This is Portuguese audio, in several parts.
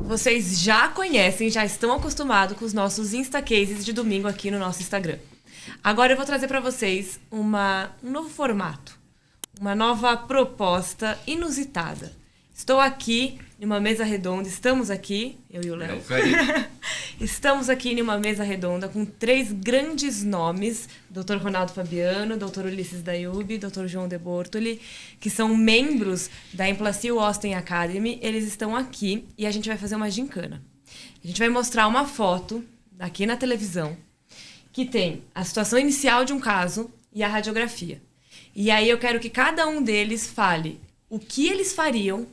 vocês já conhecem, já estão acostumados com os nossos Insta Cases de domingo aqui no nosso Instagram. Agora eu vou trazer para vocês um novo formato, uma nova proposta inusitada. Estou aqui em uma mesa redonda, estamos aqui, eu e o Léo. Estamos aqui em uma mesa redonda com 3 grandes nomes, Dr. Ronaldo Fabiano, Dr. Ulisses Dayub, Dr. João de Bortoli, que são membros da Emplacil Austin Academy. Eles estão aqui e a gente vai fazer uma gincana. A gente vai mostrar uma foto aqui na televisão que tem a situação inicial de um caso e a radiografia. E aí eu quero que cada um deles fale o que eles fariam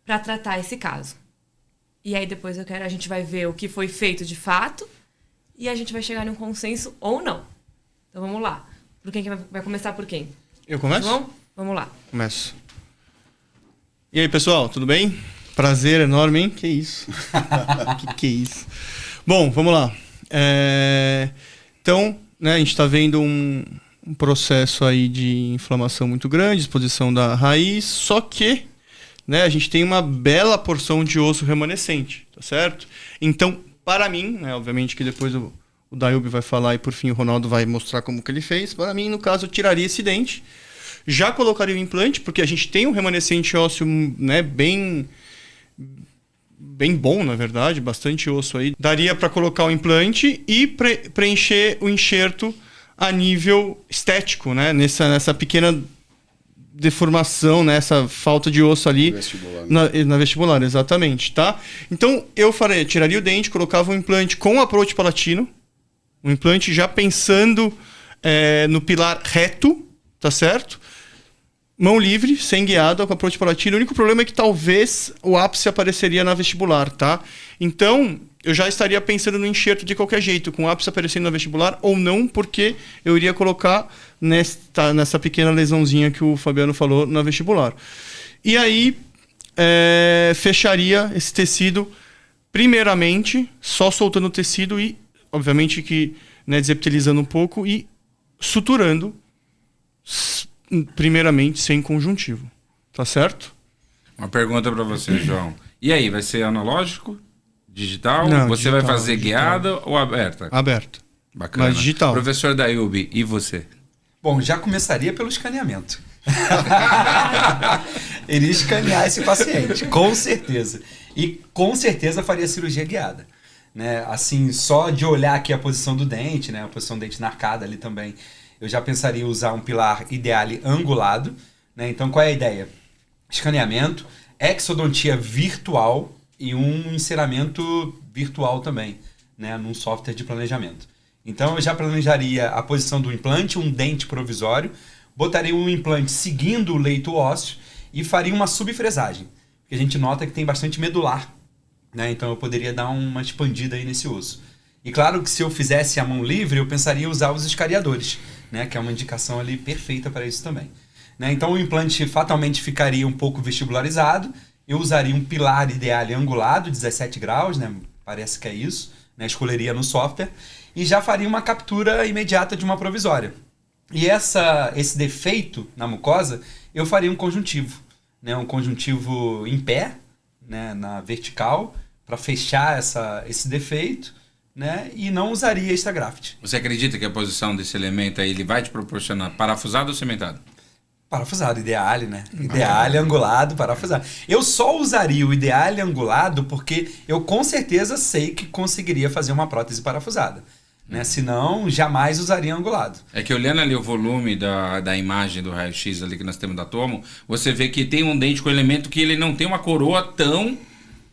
para tratar esse caso. E aí depois a gente vai ver o que foi feito de fato e a gente vai chegar num consenso ou não. Então vamos lá. Por quem que vai começar por quem? Eu começo? João? Vamos lá. Começo. E aí, pessoal, tudo bem? Prazer enorme, hein? Que isso? que é isso? Bom, vamos lá. Então, né, a gente está vendo um processo aí de inflamação muito grande, exposição da raiz, só que, né, a gente tem uma bela porção de osso remanescente, tá certo? Então, para mim, né, obviamente que depois o Dayub vai falar e por fim o Ronaldo vai mostrar como que ele fez, para mim, no caso, eu tiraria esse dente, já colocaria o implante, porque a gente tem um remanescente ósseo, né, bem bom, na verdade, bastante osso aí. Daria para colocar o implante e preencher o enxerto a nível estético, né, nessa pequena deformação, né, essa falta de osso ali vestibular, na vestibular, exatamente, tá? Então eu tiraria o dente, colocava um implante com approach palatino, um implante já pensando no pilar reto, tá certo? Mão livre, sem guiado, com approach palatino. O único problema é que talvez o ápice apareceria na vestibular, tá? Então eu já estaria pensando no enxerto de qualquer jeito, com o ápice aparecendo na vestibular ou não, porque eu iria colocar nessa pequena lesãozinha que o Fabiano falou na vestibular. E aí fecharia esse tecido, primeiramente, só soltando o tecido e, obviamente, que, né, desepitelizando um pouco e suturando, primeiramente, sem conjuntivo. Tá certo? Uma pergunta para você, João. E aí, vai ser analógico? Digital? Não, você digital, vai fazer digital. guiada ou aberta? Aberto. Bacana. Mas digital. Professor Dayub, e você? Bom, já começaria pelo escaneamento. Iria escanear esse paciente, com certeza. E com certeza faria cirurgia guiada. Né? Assim, só de olhar aqui a posição do dente, né? A posição do dente na arcada ali também, eu já pensaria em usar um pilar ideale angulado. Né? Então, qual é a ideia? Escaneamento, exodontia virtual e um enceramento virtual também, né? Num software de planejamento. Então, eu já planejaria a posição do implante, um dente provisório, botaria um implante seguindo o leito ósseo e faria uma subfresagem, porque a gente nota que tem bastante medular, né? Então, eu poderia dar uma expandida aí nesse osso. E claro que se eu fizesse a mão livre, eu pensaria em usar os escariadores, né? Que é uma indicação ali perfeita para isso também. Né? Então, o implante fatalmente ficaria um pouco vestibularizado. Eu usaria um pilar ideale angulado, 17 graus, né? Parece que é isso. Né? Escolheria no software. E já faria uma captura imediata de uma provisória. E esse defeito na mucosa, eu faria um conjuntivo. Né? Um conjuntivo em pé, né? Na vertical, para fechar esse defeito. Né? E não usaria extra graft. Você acredita que a posição desse elemento aí ele vai te proporcionar parafusado ou cimentado? Parafusado, ideale, né? Ideale, angulado, parafusado. Eu só usaria o ideale angulado porque eu com certeza sei que conseguiria fazer uma prótese parafusada. Né? Senão, jamais usaria angulado. É que olhando ali o volume da imagem do raio-x ali que nós temos da tomo, você vê que tem um dente com elemento que ele não tem uma coroa tão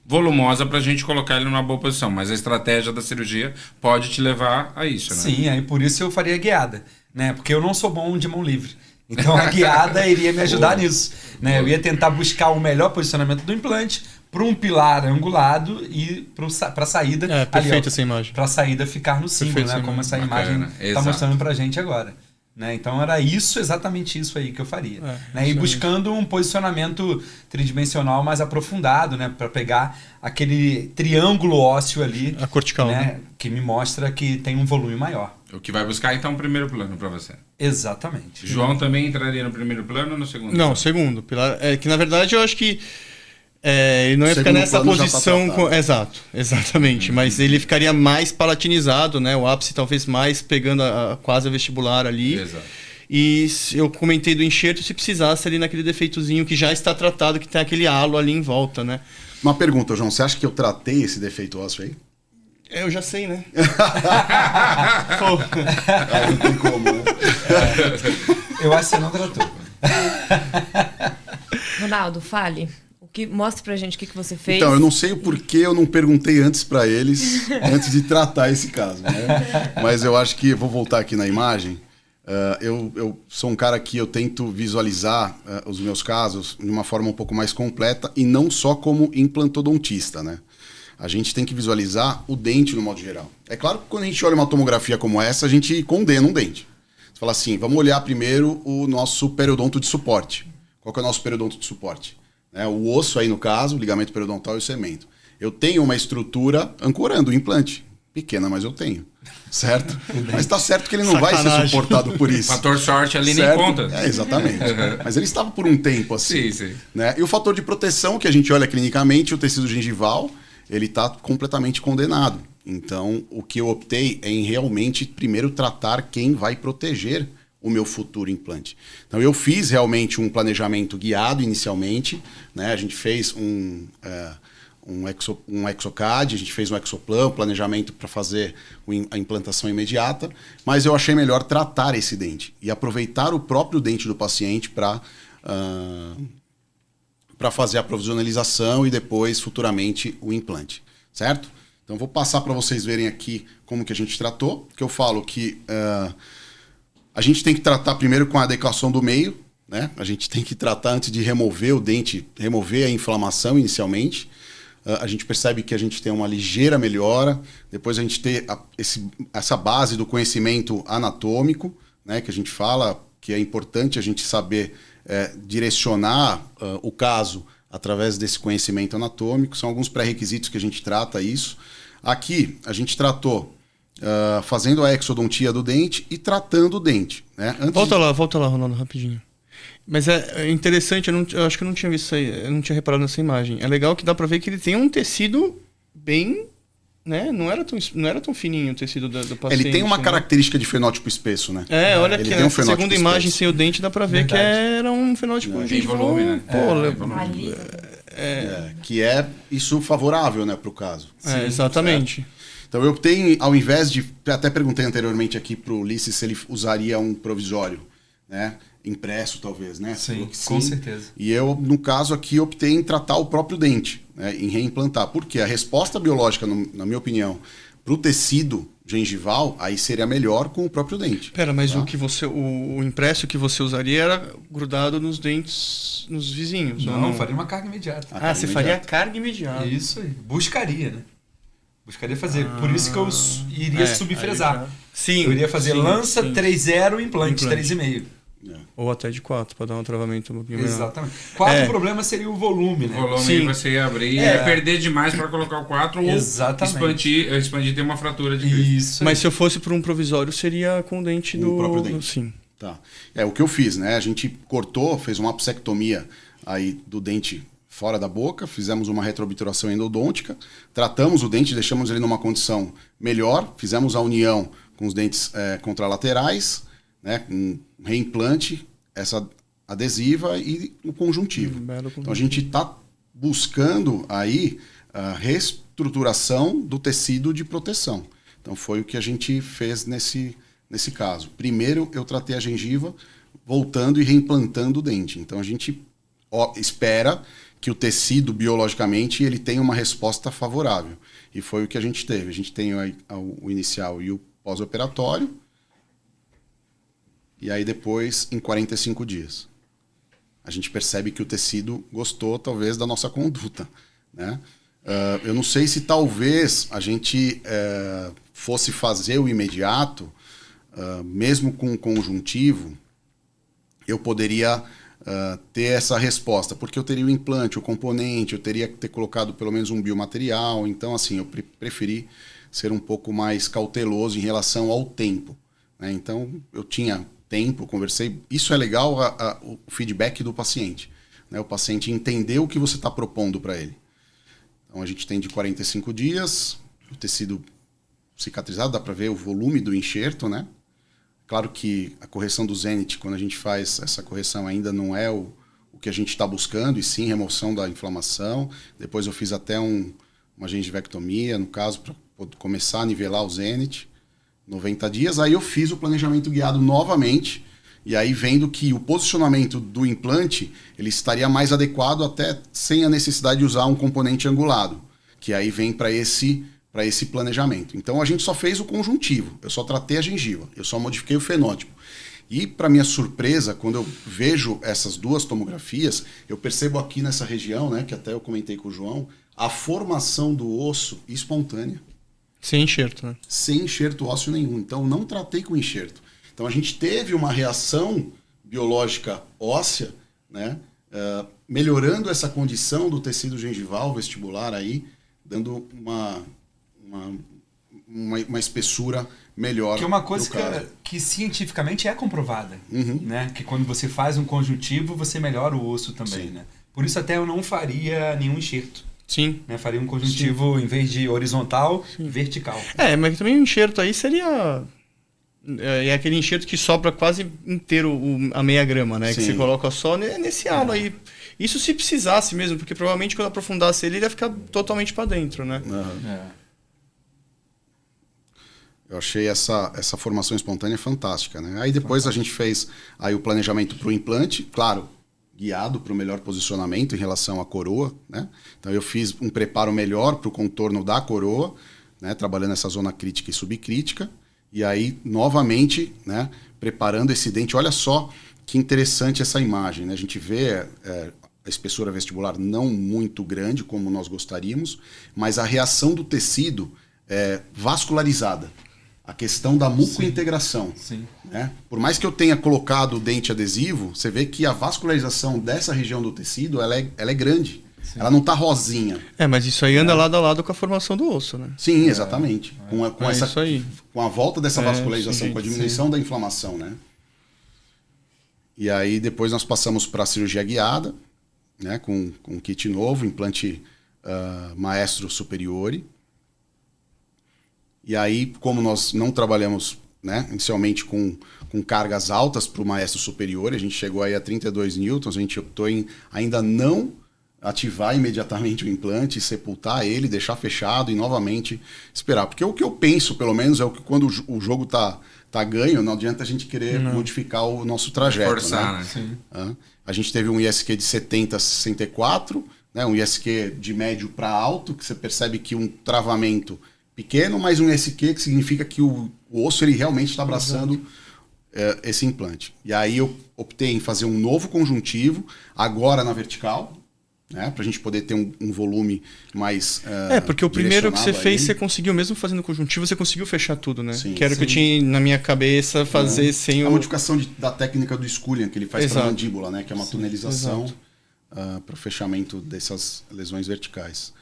volumosa para a gente colocar ele numa boa posição. Mas a estratégia da cirurgia pode te levar a isso, né? Sim, aí por isso eu faria guiada. Né? Porque eu não sou bom de mão livre. Então a guiada iria me ajudar nisso. Né? Eu ia tentar buscar o melhor posicionamento do implante para um pilar angulado e para a saída. Perfeita essa imagem. Para a saída ficar no símbolo, né? Como essa imagem está mostrando para a gente agora. Né? Então era exatamente isso aí que eu faria. Né? E buscando um posicionamento tridimensional mais aprofundado, né? Para pegar aquele triângulo ósseo ali. A cortical, né? Que me mostra que tem um volume maior. O que vai buscar então o primeiro plano para você. Exatamente. João também entraria no primeiro plano ou no segundo? Não, segundo. Pilar, que na verdade eu acho que Ele não ia ficar Segundo nessa plano já tá posição. tratado. Exato, exatamente. Mas ele ficaria mais palatinizado, né? O ápice talvez mais pegando quase a vestibular ali. Exato. E eu comentei do enxerto se precisasse ali naquele defeitozinho que já está tratado, que tem aquele halo ali em volta, né? Uma pergunta, João. Você acha que eu tratei esse defeito ósseo aí? Eu já sei, né? Não tem como, né? Eu acho que você não tratou. Ronaldo, fale. Mostre pra gente o que você fez. Então, eu não sei o porquê eu não perguntei antes para eles, antes de tratar esse caso, né? Mas eu acho que, vou voltar aqui na imagem, eu sou um cara que eu tento visualizar os meus casos de uma forma um pouco mais completa e não só como implantodontista, né? A gente tem que visualizar o dente no modo geral. É claro que quando a gente olha uma tomografia como essa, a gente condena um dente. Você fala assim, vamos olhar primeiro o nosso periodonto de suporte. Qual que é o nosso periodonto de suporte? O osso aí no caso, o ligamento periodontal e o cemento. Eu tenho uma estrutura ancorando o implante. Pequena, mas eu tenho. Certo? Mas está certo que ele não vai ser suportado por isso. Fator sorte ali certo? nem conta. Exatamente. Mas ele estava por um tempo assim. Sim. Né? E o fator de proteção que a gente olha clinicamente, o tecido gengival, ele está completamente condenado. Então, o que eu optei é em realmente primeiro tratar quem vai proteger o meu futuro implante. Então, eu fiz realmente um planejamento guiado inicialmente, né? A gente fez um exocad, a gente fez um exoplan, planejamento para fazer a implantação imediata, mas eu achei melhor tratar esse dente e aproveitar o próprio dente do paciente para fazer a provisionalização e depois, futuramente, o implante, certo? Então, vou passar para vocês verem aqui como que a gente tratou, que eu falo que a gente tem que tratar primeiro com a adequação do meio, né? A gente tem que tratar antes de remover o dente, remover a inflamação inicialmente. A gente percebe que a gente tem uma ligeira melhora, depois a gente tem essa base do conhecimento anatômico, né? Que a gente fala que é importante a gente saber direcionar o caso através desse conhecimento anatômico. São alguns pré-requisitos que a gente trata isso. Aqui a gente tratou fazendo a exodontia do dente e tratando o dente. Né? Volta lá, Ronaldo, rapidinho. Mas é interessante, eu acho que eu não tinha visto isso aí, eu não tinha reparado nessa imagem. É legal que dá pra ver que ele tem um tecido bem, né? Não era tão fininho o tecido do paciente. Ele tem uma né? característica de fenótipo espesso, né? Olha ele aqui, tem um na fenótipo segunda imagem espesso. sem o dente dá pra ver que era um fenótipo Tem gengival. volume, né? Ali. Que é isso favorável, né, pro caso. Exatamente. Certo? Então eu optei, ao invés de... Até perguntei anteriormente aqui pro Ulisses se ele usaria um provisório, né? Impresso, talvez, né? Sim, com certeza. E eu, no caso aqui, optei em tratar o próprio dente, né? Em reimplantar. Porque a resposta biológica, na minha opinião, pro tecido gengival, aí seria melhor com o próprio dente. Pera, mas o impresso que você usaria era grudado nos dentes, nos vizinhos? Não, faria uma carga imediata. Você faria a carga imediata. Isso aí. Buscaria, né? Buscaria fazer. Por isso que eu iria subfresar. Sim. Eu iria fazer lança 3.0, implante Implante. 3,5. Ou até de 4, para dar um travamento um pouquinho melhor. Exatamente. 4 o problema seria o volume, né? O volume Sim. você ia abrir e ia perder demais para colocar o 4 ou Exatamente. expandir tem uma fratura de crista. Isso. Mas se eu fosse para um provisório, seria com o dente Com o próprio dente. Sim. Tá. O que eu fiz, né? A gente cortou, fez uma apsectomia aí do dente fora da boca, fizemos uma retroobturação endodôntica, tratamos o dente, deixamos ele numa condição melhor, fizemos a união com os dentes contralaterais, né? Com reimplante, essa adesiva e o conjuntivo. Então a gente está buscando aí a reestruturação do tecido de proteção. Então foi o que a gente fez nesse caso. Primeiro eu tratei a gengiva, voltando e reimplantando o dente. Então a gente espera que o tecido biologicamente ele tenha uma resposta favorável. E foi o que a gente teve. A gente tem o inicial e o pós-operatório. E aí depois, em 45 dias, a gente percebe que o tecido gostou, talvez, da nossa conduta, né? Eu não sei se talvez a gente fosse fazer o imediato, mesmo com o conjuntivo, eu poderia ter essa resposta, porque eu teria o implante, o componente, eu teria que ter colocado pelo menos um biomaterial. Então, assim, eu preferi ser um pouco mais cauteloso em relação ao tempo, né? Então, eu tinha tempo, conversei. Isso é legal, o feedback do paciente, né? O paciente entender o que você está propondo para ele. Então a gente tem de 45 dias, o tecido cicatrizado, dá para ver o volume do enxerto, né? Claro que a correção do Zenit, quando a gente faz essa correção, ainda não é o que a gente está buscando, e sim remoção da inflamação. Depois eu fiz até uma gengivectomia, no caso, para começar a nivelar o Zenit. 90 dias, aí eu fiz o planejamento guiado novamente, e aí vendo que o posicionamento do implante ele estaria mais adequado até sem a necessidade de usar um componente angulado, que aí vem para esse planejamento. Então a gente só fez o conjuntivo, eu só tratei a gengiva, eu só modifiquei o fenótipo. E para minha surpresa, quando eu vejo essas duas tomografias, eu percebo aqui nessa região, né, que até eu comentei com o João, a formação do osso espontânea. Sem enxerto, né? Sem enxerto ósseo nenhum. Então, não tratei com enxerto. Então, a gente teve uma reação biológica óssea, né? Melhorando essa condição do tecido gengival vestibular aí, dando uma espessura melhor. Que é uma coisa que cientificamente é comprovada. Né? Que quando você faz um conjuntivo, você melhora o osso também. Né? Por isso até eu não faria nenhum enxerto. Sim. Né? Faria um conjuntivo, em vez de horizontal, vertical. Mas também o enxerto aí seria... É aquele enxerto que sobra quase inteiro a meia grama, né? Sim. Que você coloca só nesse halo aí. Isso se precisasse mesmo, porque provavelmente quando aprofundasse ele ia ficar totalmente para dentro, né? Eu achei essa formação espontânea fantástica, né? Aí depois a gente fez aí o planejamento para o implante, claro, guiado para o melhor posicionamento em relação à coroa, né? Então eu fiz um preparo melhor para o contorno da coroa, né? Trabalhando essa zona crítica e subcrítica, e aí novamente, né? Preparando esse dente. Olha só que interessante essa imagem, né? A gente vê a espessura vestibular não muito grande como nós gostaríamos, mas a reação do tecido é vascularizada. A questão da mucointegração. Sim. Né? Por mais que eu tenha colocado o dente adesivo, você vê que a vascularização dessa região do tecido ela é grande. Sim. Ela não está rosinha. Mas isso aí anda lado a lado com a formação do osso, né? Sim, exatamente. Isso aí. Com a volta dessa vascularização, com a diminuição da inflamação, né? E aí depois nós passamos para a cirurgia guiada, né? Com um kit novo, implante Maestro Superiore. E aí, como nós não trabalhamos, né, inicialmente com cargas altas para o Maestro Superior, a gente chegou aí a 32 newtons, a gente optou em ainda não ativar imediatamente o implante, sepultar ele, deixar fechado e novamente esperar. Porque o que eu penso, pelo menos, é que quando o jogo tá ganho, não adianta a gente querer modificar o nosso trajeto. Forçar, né? Sim. A gente teve um ISQ de 70 a 64, né, um ISQ de médio para alto, que você percebe que um travamento pequeno, mas um SQ que significa que o osso ele realmente está abraçando esse implante. E aí eu optei em fazer um novo conjuntivo, agora na vertical, né, para a gente poder ter um volume mais porque o primeiro que você fez, você conseguiu, mesmo fazendo conjuntivo, você conseguiu fechar tudo, né? Sim, que era o que eu tinha na minha cabeça fazer sem a modificação da técnica do Scullion, que ele faz para a mandíbula, né, que é uma tunelização para o fechamento dessas lesões verticais.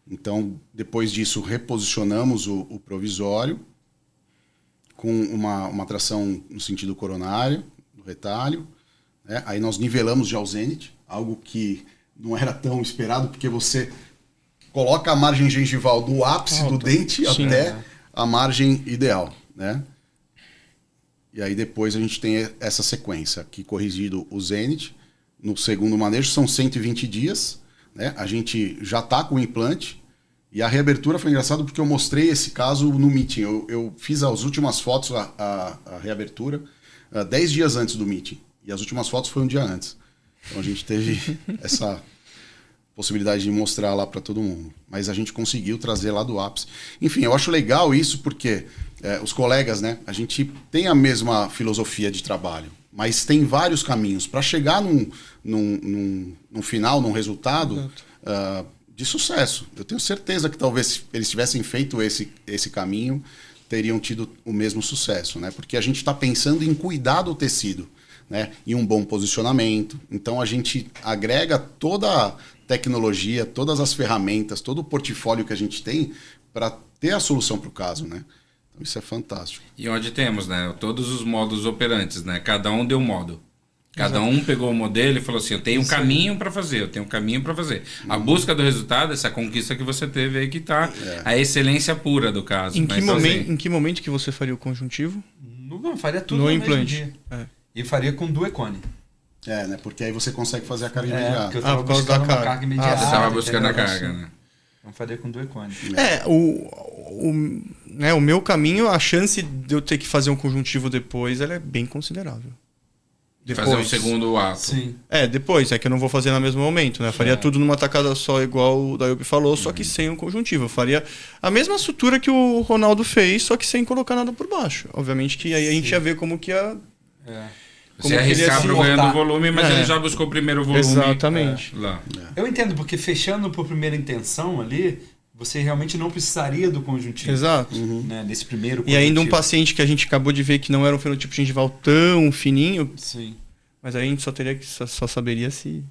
Então, depois disso, reposicionamos o provisório com uma tração no sentido coronário, do retalho. Né? Aí nós nivelamos já o Zenit, algo que não era tão esperado, porque você coloca a margem gengival do ápice do dente até a margem ideal. Né? E aí depois a gente tem essa sequência, aqui corrigido o Zenit. No segundo manejo são 120 dias. Né? A gente já está com o implante e a reabertura foi engraçado porque eu mostrei esse caso no meeting. Eu fiz as últimas fotos, a reabertura, 10 dias antes do meeting. E as últimas fotos foi um dia antes. Então a gente teve essa possibilidade de mostrar lá para todo mundo. Mas a gente conseguiu trazer lá do ápice. Enfim, eu acho legal isso porque os colegas, né, a gente tem a mesma filosofia de trabalho. Mas tem vários caminhos. Para chegar num final, num resultado de sucesso. Eu tenho certeza que talvez se eles tivessem feito esse caminho, teriam tido o mesmo sucesso. Né? Porque a gente está pensando em cuidar do tecido, né? E um bom posicionamento. Então a gente agrega toda a tecnologia, todas as ferramentas, todo o portfólio que a gente tem para ter a solução para o caso. Né? Isso é fantástico. E onde temos, né? Todos os modos operantes, né? Cada um deu um modo. Cada um pegou o modelo e falou assim, eu tenho um caminho para fazer, eu tenho um caminho para fazer. A busca do resultado, essa conquista que você teve aí, que tá a excelência pura do caso. Em Mas, que momento que você faria o conjuntivo? Não, faria tudo No no implante. mesmo dia. É. E faria com duecone. Né? Porque aí você consegue fazer a carga imediata. Porque eu tava por causa da buscando uma carga. carga imediata. você estava buscando a entendeu? carga, né? Então faria com duecone. O meu caminho, a chance de eu ter que fazer um conjuntivo depois, ela é bem considerável. Fazer um segundo ato. Sim. Depois, é que eu não vou fazer no mesmo momento, né? Eu faria tudo numa tacada só, igual o Daiobi falou, só que sem um conjuntivo. Eu faria a mesma estrutura que o Ronaldo fez, só que sem colocar nada por baixo. Obviamente que aí a gente ia ver como que ia... Você ia arriscar pro ganhando volume, mas É. ele já buscou o primeiro volume. Exatamente. Lá. Eu entendo, porque fechando por primeira intenção ali, você realmente não precisaria do conjuntivo. Exato. Né? Nesse primeiro E ainda um conjuntivo. paciente que a gente acabou de ver que não era um fenotipo gengival tão fininho, Sim. mas aí a gente só saberia se...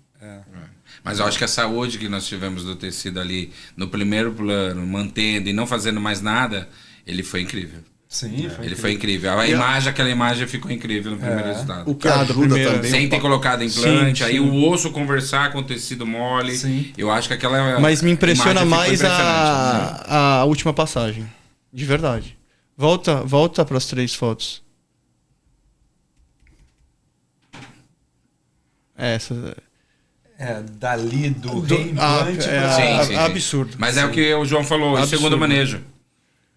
Mas eu acho que a saúde que nós tivemos do tecido ali no primeiro plano, mantendo e não fazendo mais nada, ele foi incrível. Sim, Ele foi incrível. Aquela imagem ficou incrível no primeiro resultado. O que ajuda também... Sem ter colocado implante, Sim, aí sim. o osso conversar com o tecido mole. Sim. Eu acho que aquela Mas me impressiona imagem ficou mais impressionante. a última passagem. De verdade. Volta para as 3 fotos. Essa... dali do reimplante Sim. absurdo. Mas é o que o João falou, o Absurdo. segundo manejo.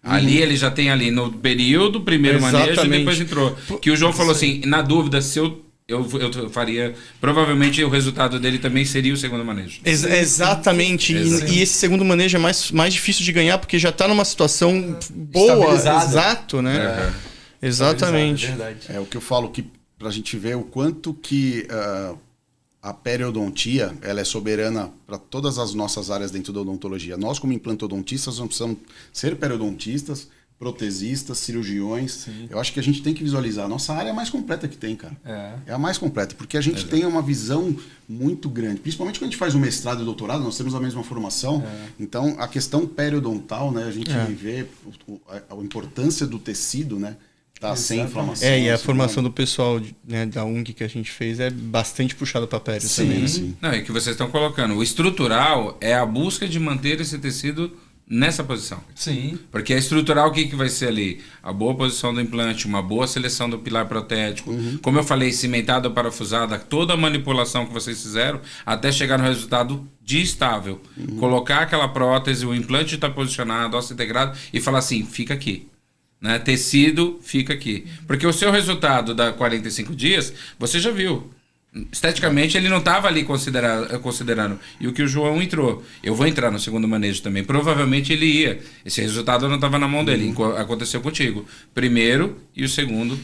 Ali ele já tem ali no período, primeiro manejo e Exatamente. depois entrou. Que o João falou assim, na dúvida, se eu faria, provavelmente o resultado dele também seria o segundo manejo. Exatamente. Exato. E esse segundo manejo é mais difícil de ganhar porque já está numa situação boa. Estabilizada. Exato, né? Exatamente. É verdade. É o que eu falo, que pra gente ver o quanto que a periodontia ela é soberana para todas as nossas áreas dentro da odontologia. Nós, como implantodontistas, não precisamos ser periodontistas, protesistas, cirurgiões. Sim. Eu acho que a gente tem que visualizar. A nossa área é a mais completa que tem, cara. É a mais completa, porque a gente tem uma visão muito grande. Principalmente quando a gente faz o mestrado e o doutorado, nós temos a mesma formação. Então, a questão periodontal, né, a gente vê a importância do tecido, né? Tá sem inflamação. E a sem formação nada. do pessoal né, da UNG que a gente fez é bastante puxada para pério Sim. também. Né? Sim. Não, é que vocês estão colocando. O estrutural é a busca de manter esse tecido nessa posição. Sim. Porque a estrutural, o que vai ser ali? A boa posição do implante, uma boa seleção do pilar protético. Como eu falei, cimentada ou parafusada, toda a manipulação que vocês fizeram até chegar no resultado de estável. Colocar aquela prótese, o implante está posicionado, osso integrado e falar assim, fica aqui. Né? Tecido, fica aqui. Porque o seu resultado da 45 dias, você já viu. Esteticamente, ele não estava ali considerando. E o que o João entrou. Eu vou entrar no segundo manejo também. Provavelmente ele ia. Esse resultado não estava na mão dele. Aconteceu contigo. Primeiro e o segundo.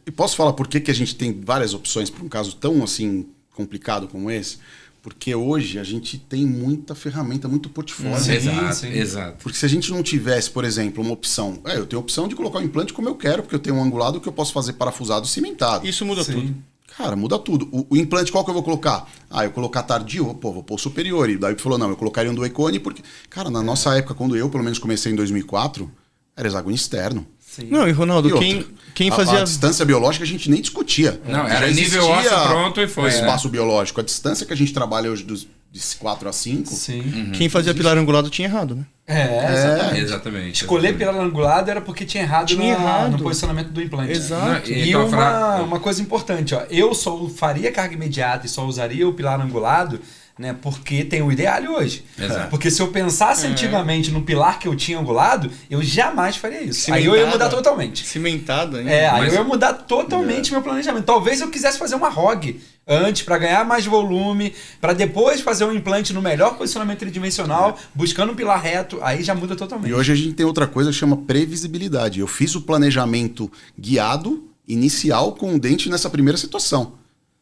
E posso falar por que a gente tem várias opções para um caso tão assim complicado como esse? Porque hoje a gente tem muita ferramenta, muito portfólio. Exato. Porque se a gente não tivesse, por exemplo, uma opção... eu tenho a opção de colocar o implante como eu quero, porque eu tenho um angulado que eu posso fazer parafusado e cimentado. Isso muda tudo. Cara, muda tudo. O implante, qual que eu vou colocar? Eu colocar tardio, vou pôr superior. E daí ele falou, não, eu colocaria um duecone, porque... Cara, na nossa época, quando eu, pelo menos, comecei em 2004, era hexágono externo. Sim. Não, e Ronaldo, E quem a fazia... distância biológica a gente nem discutia. Não, era Já nível existia ósseo pronto e foi, o né? espaço biológico. A distância que a gente trabalha hoje de 4 a 5... Sim. Quem fazia pilar angulado tinha errado, né? Exatamente. Exatamente. Escolher pilar angulado era porque tinha errado, Tinha errado. no posicionamento do implante. Exato. E Então, uma coisa importante, ó, eu só faria carga imediata e só usaria o pilar angulado, né, porque tem o ideal hoje. Exato. Porque se eu pensasse antigamente no pilar que eu tinha angulado, eu jamais faria isso. Aí eu ia Cimentada. mudar totalmente. Cimentada, hein? Aí Mas- eu ia mudar totalmente meu planejamento. Talvez eu quisesse fazer uma ROG antes para ganhar mais volume, para depois fazer um implante no melhor posicionamento tridimensional, buscando um pilar reto, aí já muda totalmente. E hoje a gente tem outra coisa que chama previsibilidade. Eu fiz o planejamento guiado, inicial, com o dente nessa primeira situação.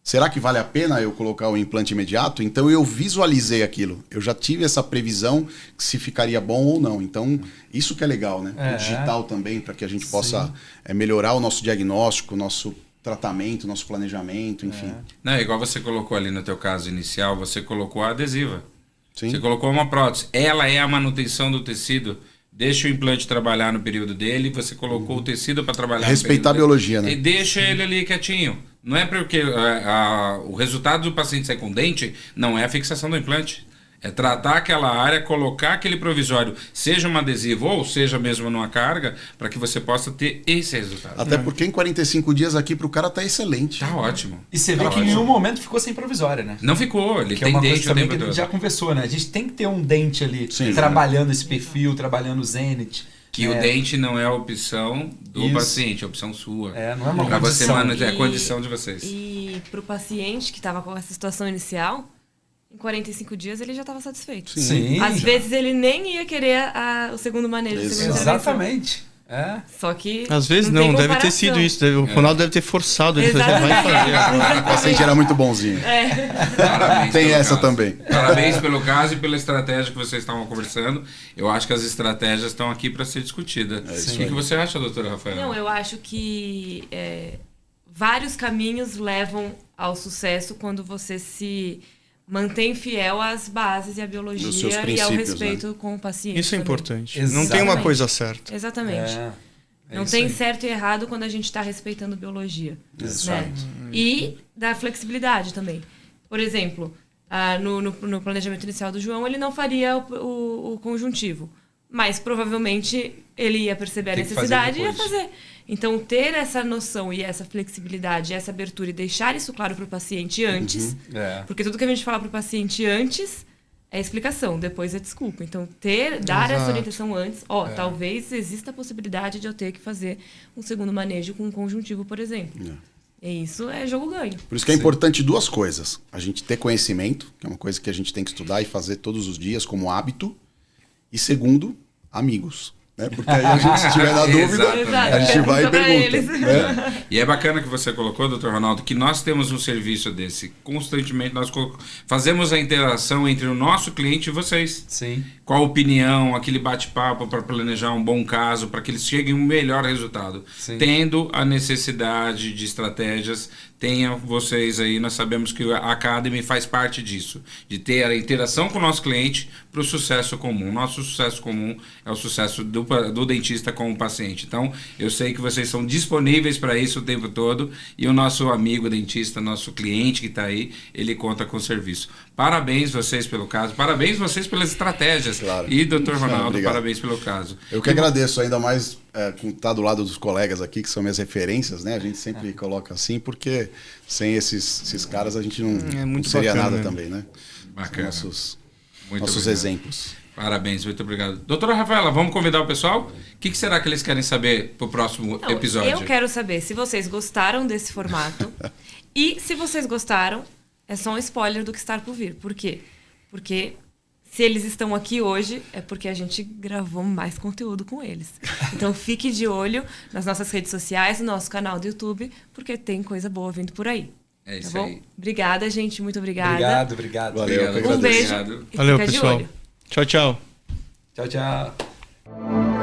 Será que vale a pena eu colocar o implante imediato? Então eu visualizei aquilo. Eu já tive essa previsão se ficaria bom ou não. Então isso que é legal, né? O digital também, para que a gente possa melhorar o nosso diagnóstico, o nosso tratamento, nosso planejamento, enfim. Não, igual você colocou ali no teu caso inicial, você colocou a adesiva. Sim. Você colocou uma prótese. Ela é a manutenção do tecido deixa o implante trabalhar no período dele, você colocou o tecido para trabalhar Respeitar a no período biologia, dele, né? e deixa ele ali quietinho. Não é porque o resultado do paciente sair com dente não é a fixação do implante. É tratar aquela área, colocar aquele provisório, seja um adesivo ou seja mesmo numa carga, para que você possa ter esse resultado. Até porque em 45 dias aqui pro cara tá excelente. Tá ótimo. E você vê Tá que em ótimo. nenhum momento ficou sem provisória, né? Não ficou, ele Que é tem uma coisa dente o também tempo que a gente todo. já conversou, né? A gente tem que ter um dente ali, Sim. trabalhando esse perfil, trabalhando o Zenith. Que o dente não é a opção do Isso. paciente, é a opção sua. Não é uma Pra você condição. manejar, é a condição de vocês. E pro paciente que estava com essa situação inicial, em 45 dias ele já estava satisfeito. Sim. Às vezes ele nem ia querer o segundo manejo, a segunda intervenção. Exatamente. É. Só que. Às vezes tem não, deve ter comparação. sido isso. O Ronaldo deve ter forçado ele a fazer, vai Exatamente. O paciente era muito bonzinho. Parabéns Tem pelo essa caso. também. Parabéns pelo caso e pela estratégia que vocês estavam conversando. Eu acho que as estratégias estão aqui para ser discutidas. isso O que aí. você acha, doutora Rafaela? Não, eu acho que vários caminhos levam ao sucesso quando você se mantém fiel às bases e à biologia Dos seus e ao princípios, respeito com o paciente. Isso é também. importante. Não Exatamente. tem uma coisa certa. Exatamente. É Não isso tem aí. certo e errado quando a gente está respeitando biologia. Exato. Né? E da flexibilidade também. Por exemplo, no planejamento inicial do João, ele não faria o conjuntivo. Mas provavelmente ele ia perceber a Tem que fazer necessidade e ia depois. fazer. Então, ter essa noção e essa flexibilidade, essa abertura e deixar isso claro para o paciente antes, porque tudo que a gente fala para o paciente antes é explicação, depois é desculpa. Então, dar essa Exato. orientação antes, talvez exista a possibilidade de eu ter que fazer um segundo manejo com um conjuntivo, por exemplo. E isso é jogo ganho. Por isso que é importante duas coisas. A gente ter conhecimento, que é uma coisa que a gente tem que estudar e fazer todos os dias como hábito. E segundo, amigos. Né? Porque aí a gente, se tiver na dúvida, Exato. a gente vai e Pergunta pra pergunta. eles. Né? E é bacana que você colocou, doutor Ronaldo, que nós temos um serviço desse. Constantemente nós fazemos a interação entre o nosso cliente e vocês. Sim. Qual a opinião, aquele bate-papo para planejar um bom caso, para que eles cheguem a um melhor resultado. Sim. Tendo a necessidade de estratégias, tenham vocês aí, nós sabemos que a Academy faz parte disso, de ter a interação com o nosso cliente para o sucesso comum. Nosso sucesso comum é o sucesso do dentista com o paciente. Então, eu sei que vocês são disponíveis para isso o tempo todo e o nosso amigo dentista, nosso cliente que está aí, ele conta com o serviço. Parabéns vocês pelo caso, parabéns vocês pelas estratégias. Claro. E, doutor Ronaldo, Obrigado. parabéns pelo caso. Eu que agradeço, ainda mais com estar do lado dos colegas aqui, que são minhas referências, né? A gente sempre coloca assim, porque sem esses caras a gente não, muito não seria bacana nada mesmo. também, né? Bacana. Nossos Muito nossos obrigado. exemplos. Parabéns, muito obrigado. Doutora Rafaela, vamos convidar o pessoal? O que será que eles querem saber para o próximo Então, episódio? eu quero saber se vocês gostaram desse formato. E se vocês gostaram, é só um spoiler do que está por vir. Por quê? Porque se eles estão aqui hoje, é porque a gente gravou mais conteúdo com eles. Então fique de olho nas nossas redes sociais, no nosso canal do YouTube, porque tem coisa boa vindo por aí. É isso Tá bom? aí. Obrigada, gente. Muito obrigada. Obrigado. Valeu, eu que Obrigado, Um beijo obrigado. e Valeu, fica de pessoal. olho. Tchau, tchau. Tchau, tchau.